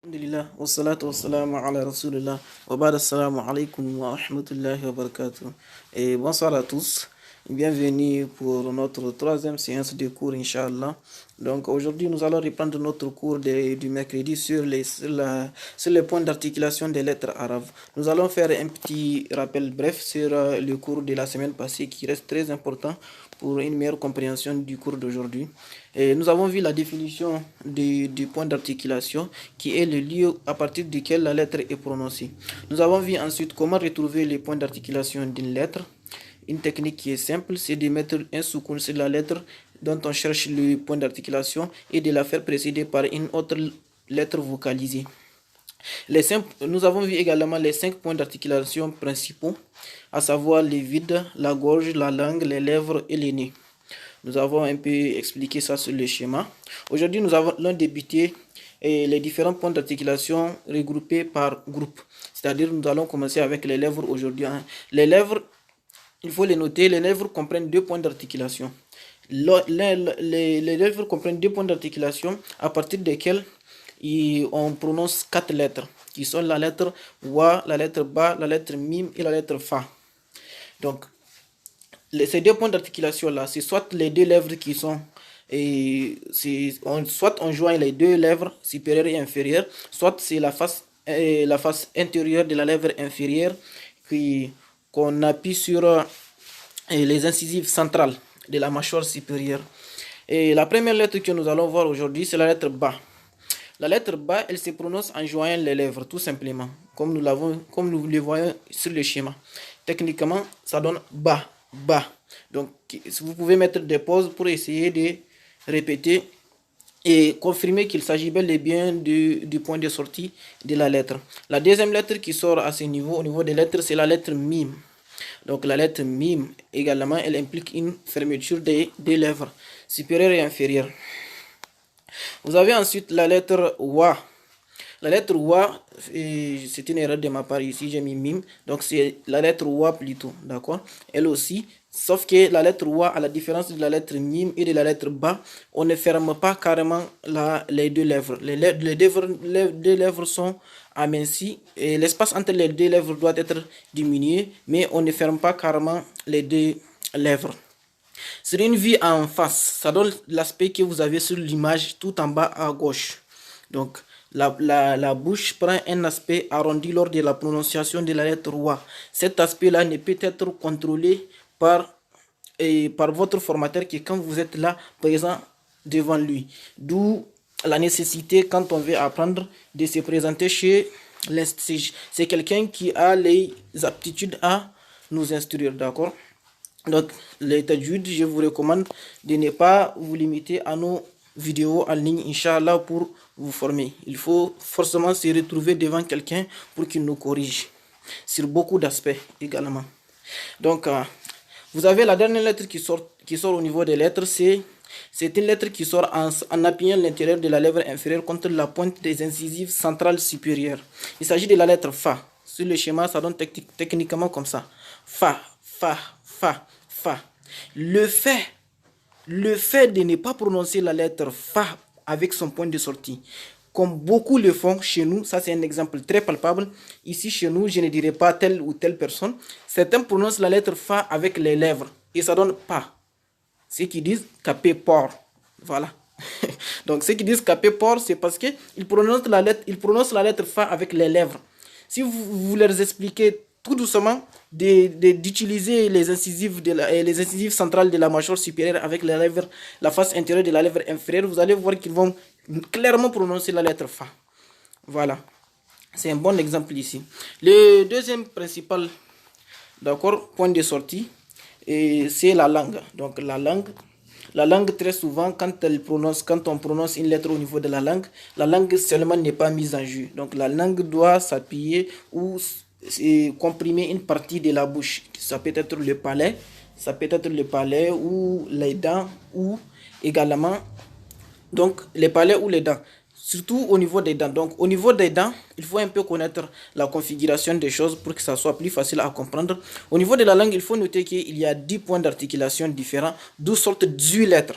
Alhamdulillah, wassalatu wassalamu ala rasulillah, wa ba'da assalamu alaikum wa rahmatullahi wa barakatuh. Et bonsoir à tous, bienvenue pour notre troisième séance de cours, Inch'Allah. Donc aujourd'hui, nous allons reprendre notre cours du mercredi sur les points d'articulation des lettres arabes. Nous allons faire un petit rappel bref sur le cours de la semaine passée qui reste très important pour une meilleure compréhension du cours d'aujourd'hui. Et nous avons vu la définition du point d'articulation qui est le lieu à partir duquel la lettre est prononcée. Nous avons vu ensuite comment retrouver les points d'articulation d'une lettre. Une technique qui est simple, c'est de mettre un soukoun sur la lettre dont on cherche le point d'articulation et de la faire précéder par une autre lettre vocalisée. Nous avons vu également les 5 points d'articulation principaux, à savoir les vides, la gorge, la langue, les lèvres et les nez. Nous avons un peu expliqué ça sur le schéma. Aujourd'hui, nous allons débuter les différents points d'articulation regroupés par groupe. C'est-à-dire, nous allons commencer avec les lèvres aujourd'hui. Les lèvres, il faut les noter, les lèvres comprennent 2 points d'articulation. Les lèvres comprennent 2 points d'articulation à partir desquels on prononce 4 lettres, qui sont la lettre Wa, la lettre Ba, la lettre Mim et la lettre Fa. Donc, ces 2 points d'articulation là, c'est soit les 2 lèvres qui sont, soit on joint les 2 lèvres supérieures et inférieures, soit c'est la face intérieure de la lèvre inférieure qu'on appuie sur les incisives centrales de la mâchoire supérieure. Et la première lettre que nous allons voir aujourd'hui, c'est la lettre Ba. La lettre Ba, elle se prononce en joignant les lèvres, tout simplement, comme nous le voyons sur le schéma. Techniquement, ça donne Ba, Ba. Donc, vous pouvez mettre des pauses pour essayer de répéter et confirmer qu'il s'agit bel et bien du point de sortie de la lettre. La deuxième lettre qui sort à ce niveau, au niveau des lettres, c'est la lettre Mim. Donc, la lettre Mim, également, elle implique une fermeture des lèvres supérieures et inférieures. Vous avez ensuite la lettre Wa. La lettre Wa, c'est une erreur de ma part ici, j'ai mis Mim. Donc c'est la lettre Wa plutôt, d'accord? Elle aussi, sauf que la lettre Wa, à la différence de la lettre Mim et de la lettre Ba, on ne ferme pas carrément les 2 lèvres. Les 2 lèvres sont amincies et l'espace entre les 2 lèvres doit être diminué, mais on ne ferme pas carrément les 2 lèvres. Sur une vue en face, ça donne l'aspect que vous avez sur l'image tout en bas à gauche. Donc, la bouche prend un aspect arrondi lors de la prononciation de la lettre Wa. Cet aspect-là ne peut être contrôlé par votre formateur que quand vous êtes là, présent devant lui. D'où la nécessité, quand on veut apprendre, de se présenter chez l'institut. C'est quelqu'un qui a les aptitudes à nous instruire, d'accord? Donc, les tajwid, je vous recommande de ne pas vous limiter à nos vidéos en ligne, Inch'Allah, pour vous former. Il faut forcément se retrouver devant quelqu'un pour qu'il nous corrige sur beaucoup d'aspects également. Donc, vous avez la dernière lettre qui sort au niveau des lettres, c'est une lettre qui sort en appuyant l'intérieur de la lèvre inférieure contre la pointe des incisives centrales supérieures. Il s'agit de la lettre Fa. Sur le schéma, ça donne techniquement comme ça. Fa, Fa, Fa, Fa. Le fait de ne pas prononcer la lettre Fa avec son point de sortie, comme beaucoup le font chez nous, ça c'est un exemple très palpable. Ici chez nous, je ne dirais pas telle ou telle personne. Certains prononcent la lettre Fa avec les lèvres et ça donne pas. Ceux qui disent capé port. Voilà. Donc ceux qui disent capé port, c'est parce qu'ils prononcent la lettre Fa avec les lèvres. Si vous leur expliquez tout doucement d'utiliser les incisives centrales de la mâchoire supérieure avec les lèvres, la face intérieure de la lèvre inférieure, vous allez voir qu'ils vont clairement prononcer la lettre Fa. Voilà. C'est un bon exemple ici. Le deuxième principal, d'accord, point de sortie, c'est la langue. Donc la langue très souvent, quand on prononce une lettre au niveau de la langue seulement n'est pas mise en jeu. Donc la langue doit s'appuyer ou comprimer une partie de la bouche. Ça peut être le palais, ou les dents, ou également donc les palais ou les dents. Surtout au niveau des dents. Donc au niveau des dents, il faut un peu connaître la configuration des choses pour que ça soit plus facile à comprendre. Au niveau de la langue, il faut noter qu'il y a 10 points d'articulation différents, d'où sortent 18 lettres.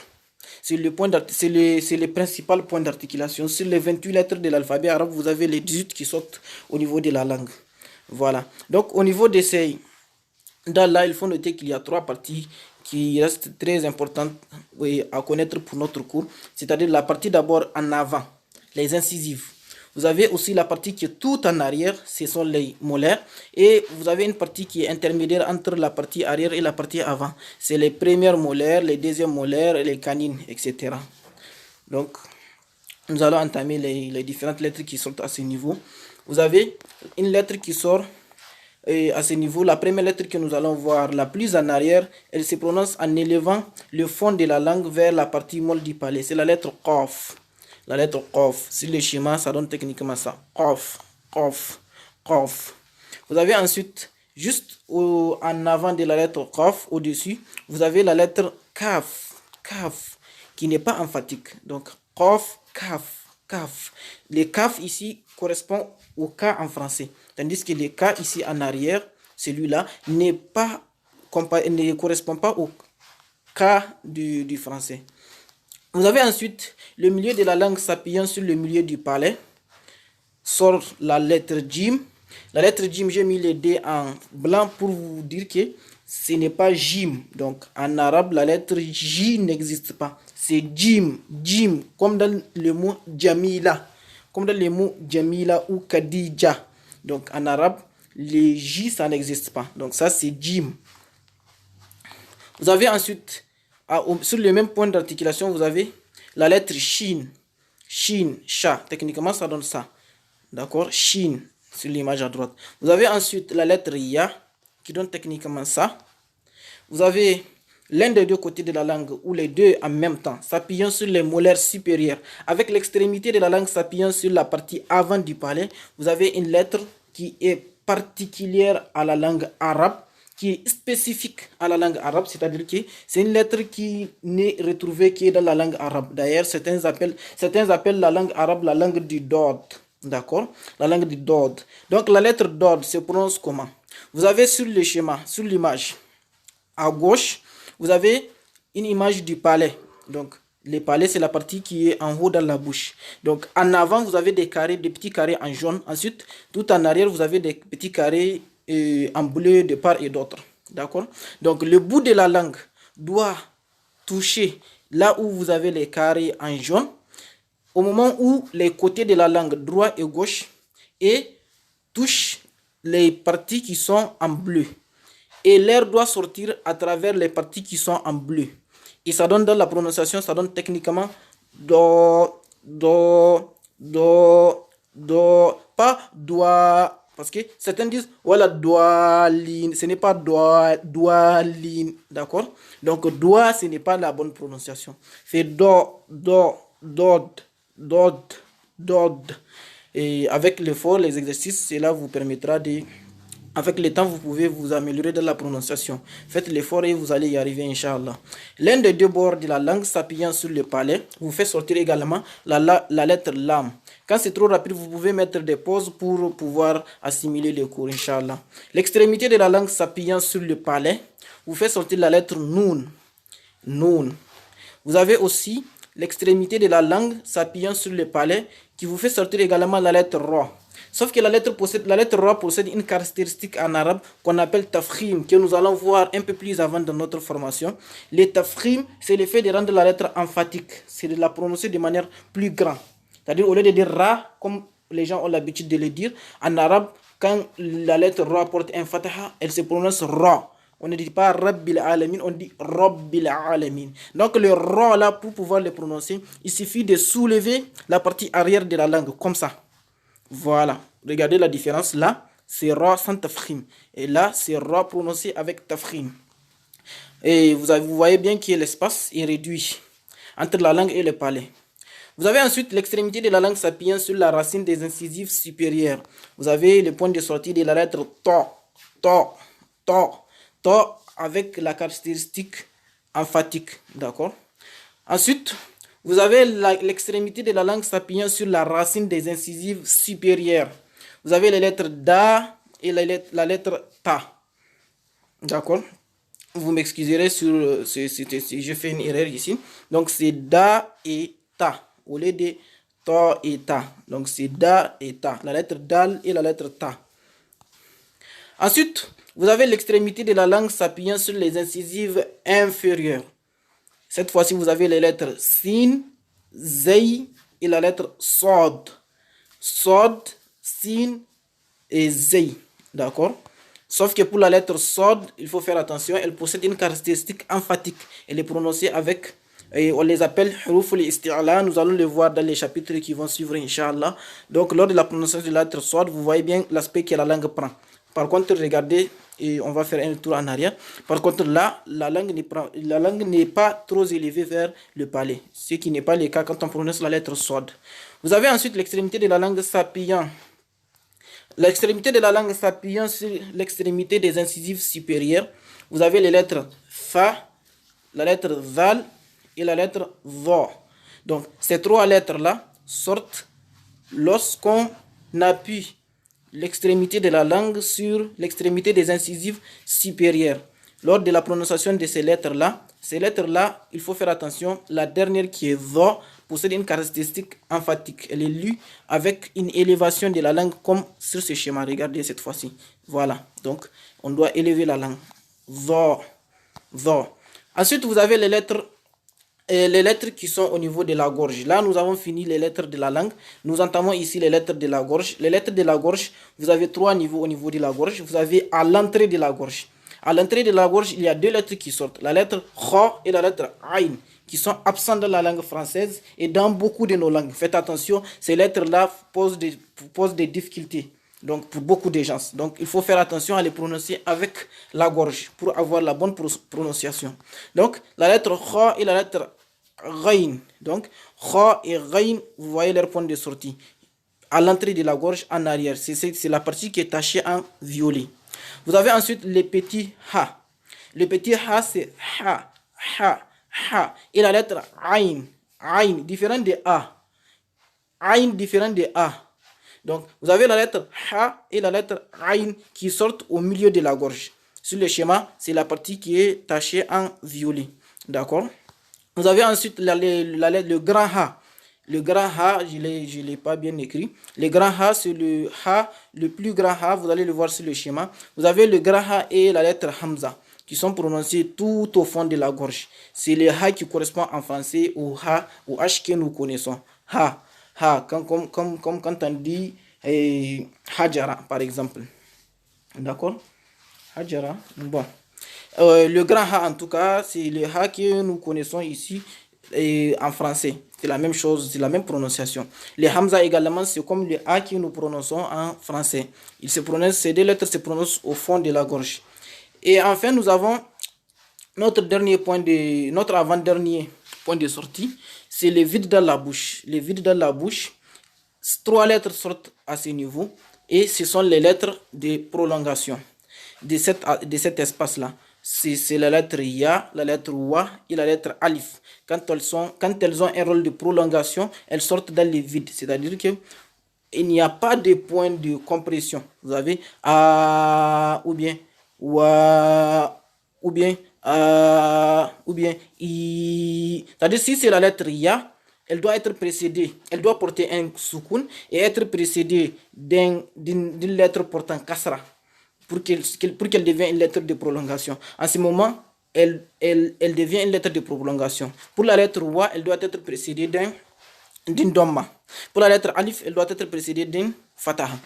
C'est le principal point d'articulation. Sur les 28 lettres de l'alphabet arabe, vous avez les 18 qui sortent au niveau de la langue. Voilà. Donc, au niveau de ces là, il faut noter qu'il y a 3 parties qui restent très importantes à connaître pour notre cours. C'est-à-dire la partie d'abord en avant, les incisives. Vous avez aussi la partie qui est tout en arrière, ce sont les molaires. Et vous avez une partie qui est intermédiaire entre la partie arrière et la partie avant. C'est les premières molaires, les deuxièmes molaires, les canines, etc. Donc, nous allons entamer les différentes lettres qui sortent à ce niveau. Vous avez une lettre qui sort à ce niveau. La première lettre que nous allons voir, la plus en arrière, elle se prononce en élevant le fond de la langue vers la partie molle du palais. C'est la lettre Qaf. La lettre Qaf. Sur le schéma, ça donne techniquement ça. Qaf, Qaf, Qaf. Vous avez ensuite, juste en avant de la lettre Qaf, au-dessus, vous avez la lettre Kaf. Kaf, qui n'est pas emphatique. Donc, Qaf, Kaf, Kaf. Le Kaf ici correspond au K en français. Tandis que le K ici en arrière, celui-là, ne correspond pas au K du français. Vous avez ensuite le milieu de la langue s'appuyant sur le milieu du palais. Sort la lettre Jim. La lettre Jim, j'ai mis les D en blanc pour vous dire que ce n'est pas Jim. Donc en arabe, la lettre J n'existe pas. C'est Jim. Jim, comme dans le mot Jamila. Comme dans le mot Jamila ou Khadija. Donc en arabe, les J, ça n'existe pas. Donc ça, c'est Jim. Vous avez ensuite, sur le même point d'articulation, vous avez la lettre Shin. Shin, Sha. Techniquement, ça donne ça. D'accord? Shin, sur l'image à droite. Vous avez ensuite la lettre Ya, qui donne techniquement ça. Vous avez l'un des deux côtés de la langue, ou les deux en même temps, s'appuyant sur les molaires supérieurs, avec l'extrémité de la langue s'appuyant sur la partie avant du palais. Vous avez une lettre qui est particulière à la langue arabe, qui est spécifique à la langue arabe, c'est-à-dire que c'est une lettre qui n'est retrouvée que dans la langue arabe. D'ailleurs, certains appellent la langue arabe la langue du Dod. D'accord? La langue du Dod. Donc, la lettre Dod se prononce comment? Vous avez sur le schéma, sur l'image, à gauche, vous avez une image du palais. Donc, le palais, c'est la partie qui est en haut dans la bouche. Donc, en avant, vous avez des petits carrés en jaune. Ensuite, tout en arrière, vous avez des petits carrés en bleu de part et d'autre. D'accord? Donc, le bout de la langue doit toucher là où vous avez les carrés en jaune, au moment où les côtés de la langue, droit et gauche, et touche les parties qui sont en bleu. Et l'air doit sortir à travers les parties qui sont en bleu. Et ça donne dans la prononciation, ça donne techniquement do, do, do, do, pas doigt. Parce que certains disent, voilà, doualine. Ce n'est pas doualine. D'accord? Donc, doigt, ce n'est pas la bonne prononciation. Fait do, do, dod, dod, dod. Et avec l'effort, les exercices, cela vous permettra de... Avec le temps, vous pouvez vous améliorer dans la prononciation. Faites l'effort et vous allez y arriver, Inch'Allah. L'un des deux bords de la langue s'appuyant sur le palais vous fait sortir également la lettre lam. Quand c'est trop rapide, vous pouvez mettre des pauses pour pouvoir assimiler le cours, Inch'Allah. L'extrémité de la langue s'appuyant sur le palais vous fait sortir la lettre noun. Noun. Vous avez aussi l'extrémité de la langue s'appuyant sur le palais qui vous fait sortir également la lettre ra. Sauf que la lettre ra possède une caractéristique en arabe qu'on appelle tafkhim, que nous allons voir un peu plus avant dans notre formation. Le tafkhim, c'est le fait de rendre la lettre emphatique, c'est de la prononcer de manière plus grande. C'est-à-dire, au lieu de dire ra, comme les gens ont l'habitude de le dire, en arabe, quand la lettre ra porte un fataha, elle se prononce ra. On ne dit pas Rabbil Alamin, on dit Rabbil Alamin. Donc le ra là, pour pouvoir le prononcer, il suffit de soulever la partie arrière de la langue, comme ça. Voilà, regardez la différence là, c'est ra sans tafkhim. Et là, c'est ra prononcé avec tafkhim. Et vous voyez bien que l'espace est réduit entre la langue et le palais. Vous avez ensuite l'extrémité de la langue s'appuyant sur la racine des incisives supérieures. Vous avez le point de sortie de la lettre to, to, to, to avec la caractéristique emphatique. D'accord? Ensuite, vous avez l'extrémité de la langue s'appuyant sur la racine des incisives supérieures. Vous avez les lettres da et la lettre ta. D'accord? Vous m'excuserez sur je fais une erreur ici. Donc c'est da et ta au lieu de ta et ta. Donc c'est da et ta. La lettre dal et la lettre ta. Ensuite, vous avez l'extrémité de la langue s'appuyant sur les incisives inférieures. Cette fois-ci, vous avez les lettres sin, zay et la lettre sod. Sod, sin et zay. D'accord? Sauf que pour la lettre sod, il faut faire attention, elle possède une caractéristique emphatique. Elle est prononcée avec, et on les appelle huruf al-isti'la. Nous allons le voir dans les chapitres qui vont suivre, Inch'Allah. Donc, lors de la prononciation de la lettre sod, vous voyez bien l'aspect que la langue prend. Par contre, regardez, et on va faire un tour en arrière. Par contre, là, la langue n'est pas trop élevée vers le palais. Ce qui n'est pas le cas quand on prononce la lettre sod. Vous avez ensuite l'extrémité de la langue s'appuyant. L'extrémité de la langue s'appuyant sur l'extrémité des incisives supérieures, vous avez les lettres fa, la lettre val et la lettre vo. Donc, ces trois lettres-là sortent lorsqu'on appuie l'extrémité de la langue sur l'extrémité des incisives supérieures. Lors de la prononciation de ces lettres-là, il faut faire attention. La dernière qui est vo possède une caractéristique emphatique. Elle est lue avec une élévation de la langue comme sur ce schéma. Regardez cette fois-ci. Voilà. Donc, on doit élever la langue. Vo. Vo. Ensuite, vous avez les lettres qui sont au niveau de la gorge. Là, nous avons fini les lettres de la langue. Nous entamons ici les lettres de la gorge. Les lettres de la gorge, vous avez trois niveaux au niveau de la gorge. Vous avez à l'entrée de la gorge. À l'entrée de la gorge, il y a deux lettres qui sortent. La lettre kha et la lettre aïn, qui sont absentes dans la langue française et dans beaucoup de nos langues. Faites attention, ces lettres-là posent des difficultés. Donc, pour beaucoup de gens. Donc, il faut faire attention à les prononcer avec la gorge pour avoir la bonne prononciation. Donc, la lettre kha et la lettre ghain. Donc, kha et ghain, vous voyez leur point de sortie. À l'entrée de la gorge, en arrière. C'est la partie qui est tachée en violet. Vous avez ensuite les petits ha. Le petit ha, c'est ha, ha, ha. Et la lettre aïn. Aïn, différent de a. Aïn, différent de a. Donc, vous avez la lettre ha et la lettre aïn qui sortent au milieu de la gorge. Sur le schéma, c'est la partie qui est tachée en violet. D'accord? Vous avez ensuite le grand ha. Le grand ha, je ne l'ai pas bien écrit. Le grand ha, c'est le ha, le plus grand ha. Vous allez le voir sur le schéma. Vous avez le grand ha et la lettre hamza qui sont prononcés tout au fond de la gorge. C'est le ha qui correspond en français au ha, au h que nous connaissons. Ha, ha, comme quand on dit hajara, par exemple. D'accord? Hajara, bon. Le grand ha, en tout cas, c'est le ha que nous connaissons ici en français. C'est la même chose, c'est la même prononciation. Le hamza également, c'est comme le a que nous prononçons en français. Ces deux lettres se prononcent au fond de la gorge. Et enfin, nous avons notre avant-dernier point de sortie, c'est le vide dans la bouche. Le vide dans la bouche, trois lettres sortent à ce niveau et ce sont les lettres de prolongation de cet espace-là. C'est la lettre ya, la lettre wa et la lettre alif. Quand elles ont un rôle de prolongation, elles sortent dans le vide. C'est-à-dire que il n'y a pas de point de compression. Vous avez a ou bien wa ou bien ou bien i. C'est-à-dire si c'est la lettre ya, elle doit être précédée, elle doit porter un soukoun et être précédée d'une lettre portant kasra pour qu'elle devienne une lettre de prolongation. En ce moment, elle devient une lettre de prolongation. Pour la lettre wa, elle doit être précédée d'une domma. Pour la lettre alif, elle doit être précédée d'une fataha.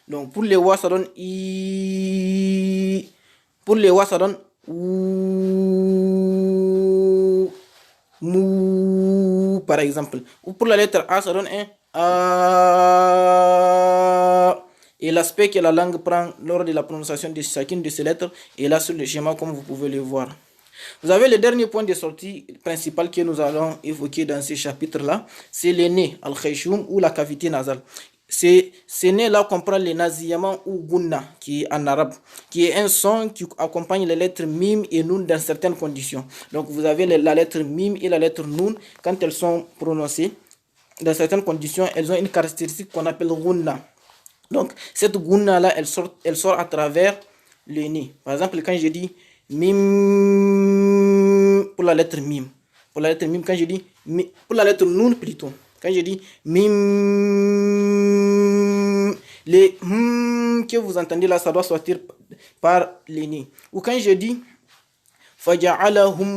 Donc pour les wa, ça donne i. Pour les wa, ça donne ou, mou, par exemple. Ou pour la lettre a, ça donne un a. Et l'aspect que la langue prend lors de la prononciation de chacune de ces lettres est là sur le schéma comme vous pouvez le voir. Vous avez le dernier point de sortie principal que nous allons évoquer dans ce chapitre-là, c'est le nez, al-khayshum ou la cavité nasale. Ce nez-là comprend le nasillement ou gunna, qui est en arabe, qui est un son qui accompagne les lettres mim et nun dans certaines conditions. Donc vous avez la lettre mim et la lettre nun, quand elles sont prononcées, dans certaines conditions, elles ont une caractéristique qu'on appelle gunna. Donc, cette gunna-là, elle sort à travers le nez. Par exemple, quand je dis Mim pour la lettre mim. Pour la lettre mim, quand je dis pour la lettre noun plutôt. Quand je dis mim, les que vous entendez là, ça doit sortir par les nids. Ou quand je dis faja'alahum,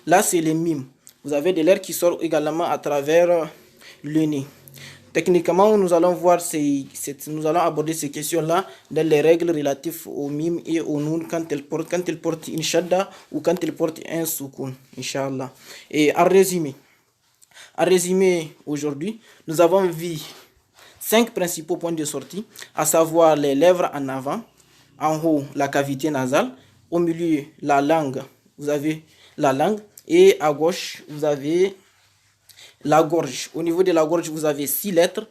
là c'est les mimes. Vous avez des lettres qui sortent également à travers le nez. Techniquement, nous allons voir nous allons aborder ces questions-là dans les règles relatives aux mimes et aux noun quand elles portent une shadda ou quand elles portent un soukoun, Inch'Allah. Et en résumé aujourd'hui, nous avons vu 5 principaux points de sortie, à savoir les lèvres en avant, en haut la cavité nasale, au milieu la langue, vous avez la langue, et à gauche vous avez la gorge. Au niveau de la gorge, vous avez 6 lettres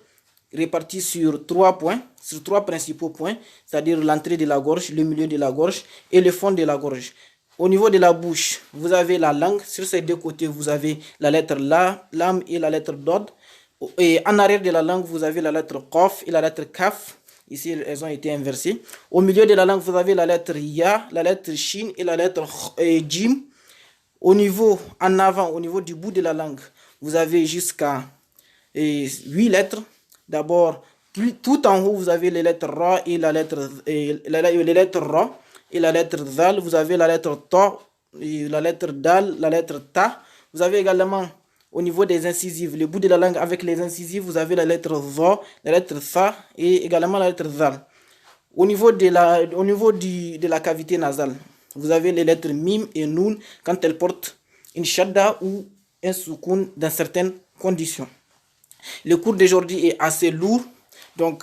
réparties sur 3 points, sur 3 principaux points, c'est-à-dire l'entrée de la gorge, le milieu de la gorge et le fond de la gorge. Au niveau de la bouche, vous avez la langue. Sur ces deux côtés, vous avez la lettre La, Lam et la lettre Dod. Et en arrière de la langue, vous avez la lettre Qaf et la lettre Kaf. Ici, elles ont été inversées. Au milieu de la langue, vous avez la lettre Ya, la lettre Shin et la lettre Jim. Au niveau, en avant, au niveau du bout de la langue, vous avez jusqu'à 8 lettres. D'abord, tout en haut, vous avez les lettres Ra et la lettre les lettres Ra et la lettre Zal. Vous avez la lettre Ta, la lettre Dal, la lettre Ta. Vous avez également au niveau des incisives, le bout de la langue avec les incisives, vous avez la lettre Za, la lettre Sa et également la lettre Zal. Au niveau de la cavité nasale, vous avez les lettres Mim et Noun quand elles portent une shadda ou un soukoun dans certaines conditions. Le cours d'aujourd'hui est assez lourd, donc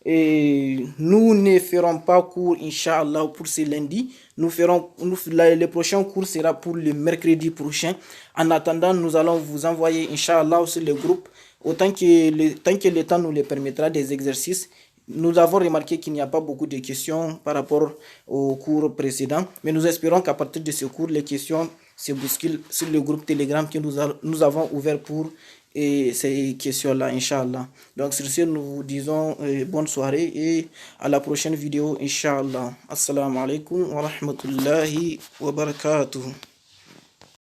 nous ne ferons pas cours, Inch'Allah, pour ce lundi. Le prochain cours sera pour le mercredi prochain. En attendant, nous allons vous envoyer, Inch'Allah, sur le groupe, tant que le temps nous le permettra, des exercices. Nous avons remarqué qu'il n'y a pas beaucoup de questions par rapport au cours précédent, mais nous espérons qu'à partir de ce cours, les questions se bousculent sur le groupe Telegram que nous avons ouvert pour ces questions-là, Inch'Allah. Donc sur ce, nous vous disons bonne soirée et à la prochaine vidéo, Inch'Allah. Assalamu alaikum wa rahmatullahi wa barakatuh.